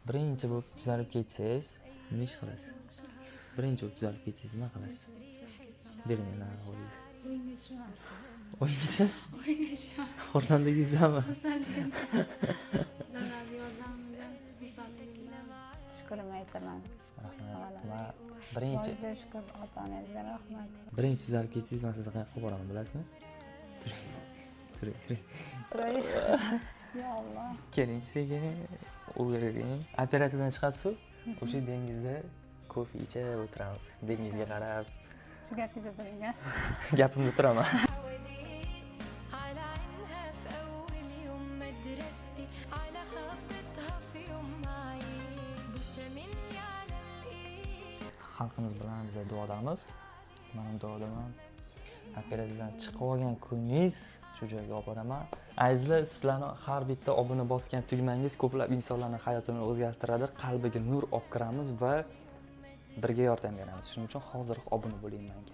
Birinchi bo'lib tuzalib ketsangiz, nima ish qilasiz? Birinchi bo'lib tuzalib ketsangiz nima qilasiz? Bering ana o'zingiz. O'yinga tushasiz? O'yinga tushaman. Xursandligingizdanmi? Dadam yordamida, xursandligimdan. Shukrimni aytaman. Rahmat. Va birinchi Sizga shukr, ota-onangizga rahmat. birinchi tuzalib ketsangiz, men sizni qayerga boraman bilasizmi? Turing. Turay. Ya Alloh. Keling, sekin o'giring. Operatsiyadan chiqasiz, o'sha dengizda kofe ichib o'tiramiz. Dengizga qarab, Shu gapingizni turing. gapimni turaman. على عينها في أول يوم مدرستي على خطتها في يوم معين بوسة مني على الإيد Xalqimiz bilan biz duodamiz. Men duodaman. Operatsiyadan chiqib olgan kuningiz shu joyga olib boraman. Azizlar, sizlarning har bitta obuna bosgan tugmangiz ko'plab insonlarning hayotini o'zgartiradi, qalbiga nur olib kiramiz va birga yordam beramiz. Shuning uchun hozir obuna bo'ling menga.